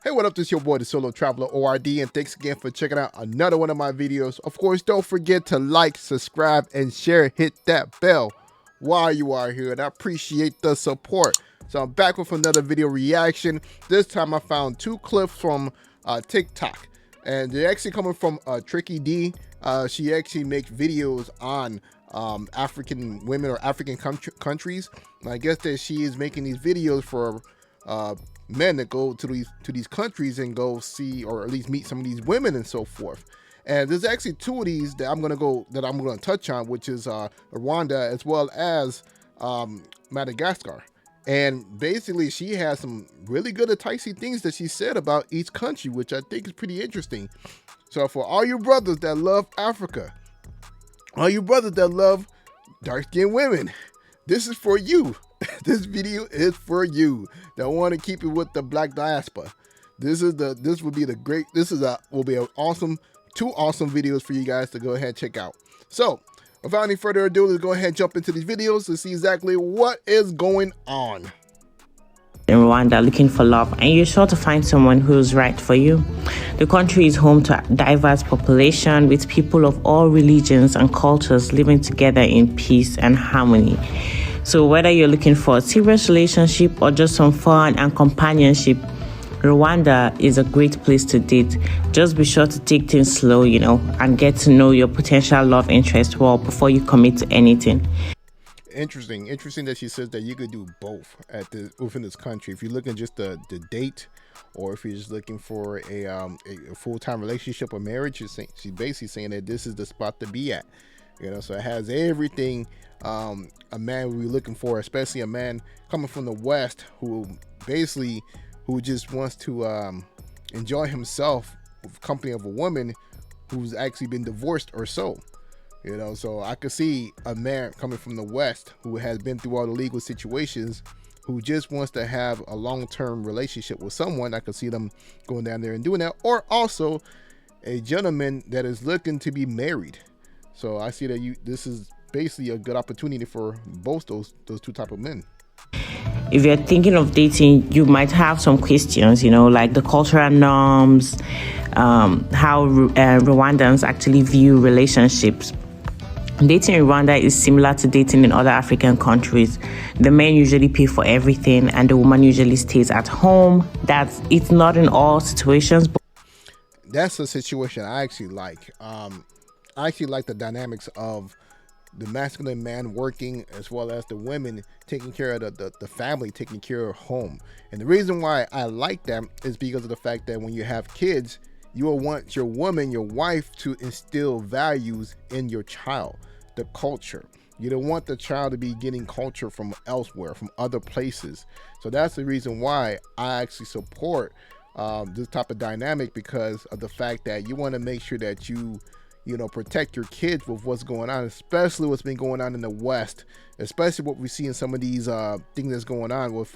Hey, what up? This is your boy, the Solo Traveler ORD, and thanks again for checking out another one of my videos. Of course, don't forget to like, subscribe, and share. Hit that bell while you are here, and I appreciate the support. So I'm back with another video reaction. This time I found two clips from TikTok, and they're actually coming from Tricky D. She actually makes videos on African women or African countries. And I guess that she is making these videos for men that go to these countries and go see or at least meet some of these women and so forth. And there's actually two of these that I'm gonna touch on, which is Rwanda as well as Madagascar. And basically she has some really good enticing things that she said about each country, which I think is pretty interesting. So for all you brothers that love Africa, all you brothers that love dark-skinned women, this is for you. This video is for you that want to keep it with the black diaspora. This will be an awesome, two awesome videos for you guys to go ahead and check out. So without any further ado, let's go ahead and jump into these videos to see exactly what is going on. In Rwanda, looking for love, and you're sure to find someone who's right for you. The country is home to a diverse population with people of all religions and cultures living together in peace and harmony. So whether you're looking for a serious relationship or just some fun and companionship, Rwanda is a great place to date. Just be sure to take things slow, and get to know your potential love interest well before you commit to anything. Interesting that she says that you could do both within this country. If you're looking just the date, or if you're just looking for a full-time relationship or marriage, she's basically saying that this is the spot to be at. So it has everything a man will be looking for, especially a man coming from the West who just wants to enjoy himself with company of a woman who's actually been divorced or so. So I could see a man coming from the West who has been through all the legal situations, who just wants to have a long-term relationship with someone. I could see them going down there and doing that, or also a gentleman that is looking to be married. So I see that this is basically a good opportunity for both those two type of men. If you're thinking of dating, you might have some questions, like the cultural norms, how Rwandans actually view relationships. Dating in Rwanda is similar to dating in other African countries. The men usually pay for everything and the woman usually stays at home. It's not in all situations, but that's a situation I actually like. I actually like the dynamics of the masculine man working as well as the women taking care of the family, taking care of home. And the reason why I like that is because of the fact that when you have kids, you will want your woman, your wife, to instill values in your child, the culture. You don't want the child to be getting culture from elsewhere, from other places. So that's the reason why I actually support this type of dynamic, because of the fact that you want to make sure that you protect your kids with what's going on, especially what's been going on in the West, especially what we see in some of these things that's going on with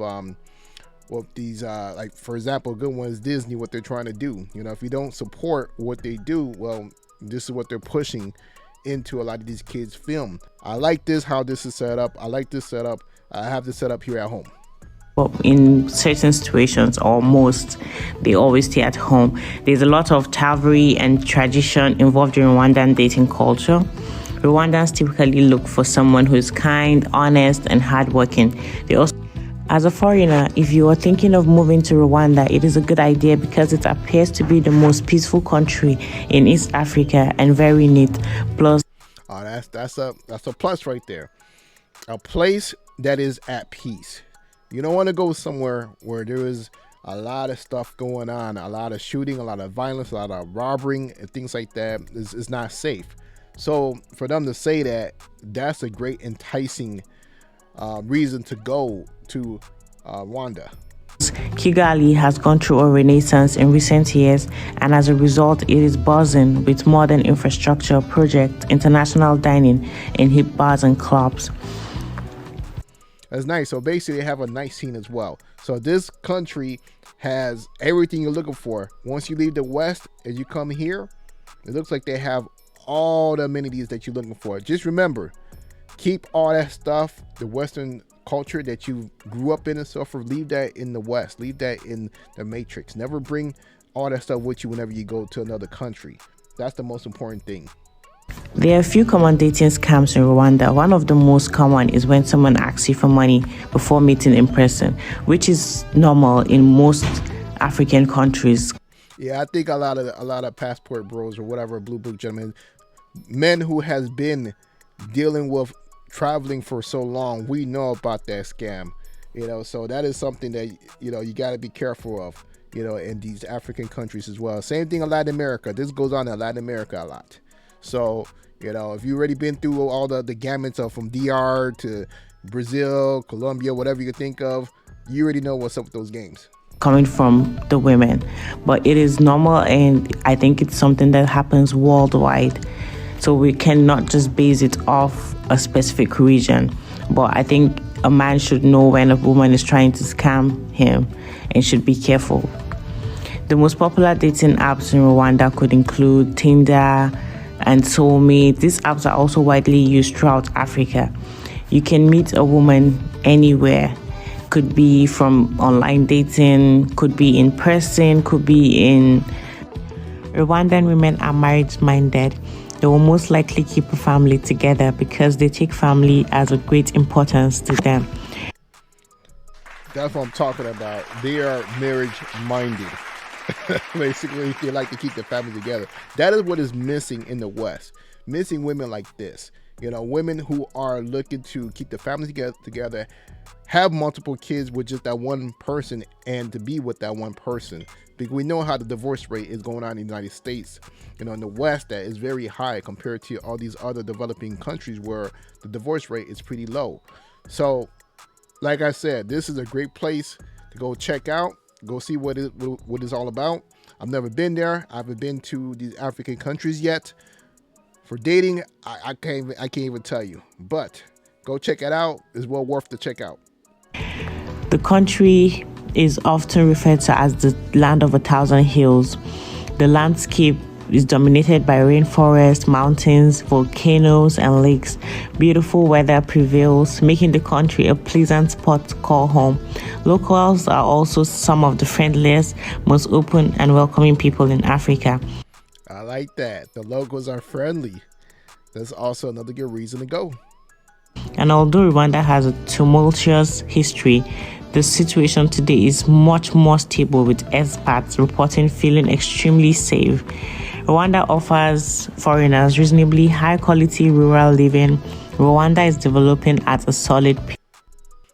these like, for example, a good one is Disney, what they're trying to do. If you don't support what they do, well, this is what they're pushing into a lot of these kids' film. I like how this is set up. I like this setup. I have this set up here at home. Well, in certain situations, or most, they always stay at home. There's a lot of chivalry and tradition involved in Rwandan dating culture. Rwandans typically look for someone who is kind, honest, and hardworking. As a foreigner, if you are thinking of moving to Rwanda, it is a good idea because it appears to be the most peaceful country in East Africa and very neat. Plus, that's a plus right there. A place that is at peace. You don't want to go somewhere where there is a lot of stuff going on, a lot of shooting, a lot of violence, a lot of robbery, and things like that. Is not safe. So for them to say that, that's a great enticing reason to go to Rwanda. Kigali has gone through a renaissance in recent years, and as a result, it is buzzing with modern infrastructure, projects, international dining, and hip bars and clubs. That's nice. So basically they have a nice scene as well. So this country has everything you're looking for. Once you leave the West and you come here, it looks like they have all the amenities that you're looking for. Just remember, Keep all that stuff, the Western culture that you grew up in and so forth, leave that in the West, leave that in the Matrix. Never bring all that stuff with you whenever you go to another country. That's the most important thing. There are a few common dating scams in Rwanda. One of the most common is when someone asks you for money before meeting in person, which is normal in most African countries. Yeah, I think a lot of passport bros or whatever, blue book gentlemen, men who has been dealing with traveling for so long, we know about that scam. So that is something that you got to be careful of. In these African countries as well. Same thing in Latin America. This goes on in Latin America a lot. So, if you've already been through all the gamuts of from DR to Brazil, Colombia, whatever you can think of, you already know what's up with those games. Coming from the women, but it is normal, and I think it's something that happens worldwide. So we cannot just base it off a specific region. But I think a man should know when a woman is trying to scam him and should be careful. The most popular dating apps in Rwanda could include Tinder and Soulmate. These apps are also widely used throughout Africa. You can meet a woman anywhere. Could be from online dating, could be in person, could be in... Rwandan women are marriage-minded. They will most likely keep a family together because they take family as a great importance to them. That's what I'm talking about. They are marriage-minded. Basically, they like to keep their family together. That is what is missing in the West. Missing women like this. Women who are looking to keep the family together, have multiple kids with just that one person, and to be with that one person. Because we know how the divorce rate is going on in the United States. In the West, that is very high compared to all these other developing countries where the divorce rate is pretty low. So, like I said, this is a great place to go check out. Go see what it's all about. I've never been there. I haven't been to these African countries yet. For dating, I can't even tell you. But go check it out. It's well worth the check out. The country is often referred to as the land of 1,000 hills. The landscape is dominated by rainforests, mountains, volcanoes, and lakes. Beautiful weather prevails, making the country a pleasant spot to call home. Locals are also some of the friendliest, most open and welcoming people in Africa. I like that. The locals are friendly. That's also another good reason to go. And although Rwanda has a tumultuous history, the situation today is much more stable, with expats reporting feeling extremely safe. Rwanda offers foreigners reasonably high-quality rural living. Rwanda is developing at a solid pace.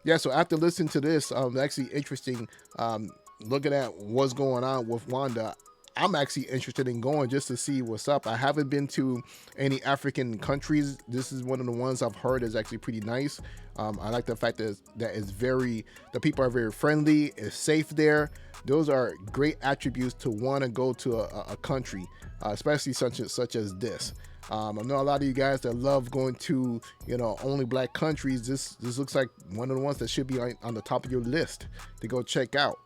Yeah, so after listening to this, actually interesting, looking at what's going on with Rwanda, I'm actually interested in going just to see what's up. I haven't been to any African countries. This is one of the ones I've heard is actually pretty nice. I like the fact that the people are very friendly, it's safe there. Those are great attributes to want to go to a country, especially such as this. I know a lot of you guys that love going to, only black countries. This looks like one of the ones that should be on the top of your list to go check out.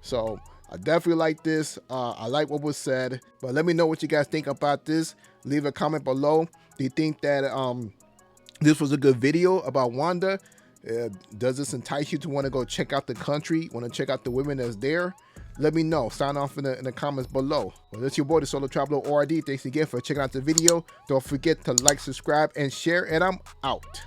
So I definitely like this. I like what was said, but let me know what you guys think about this. Leave a comment below. Do you think that this was a good video about Rwanda? Does this entice you to want to go check out the country? Want to check out the women that's there? Let me know. Sign off in the comments below. Well, that's your boy, the Solo Traveler ORD. Thanks again for checking out the video. Don't forget to like, subscribe, and share, and I'm out.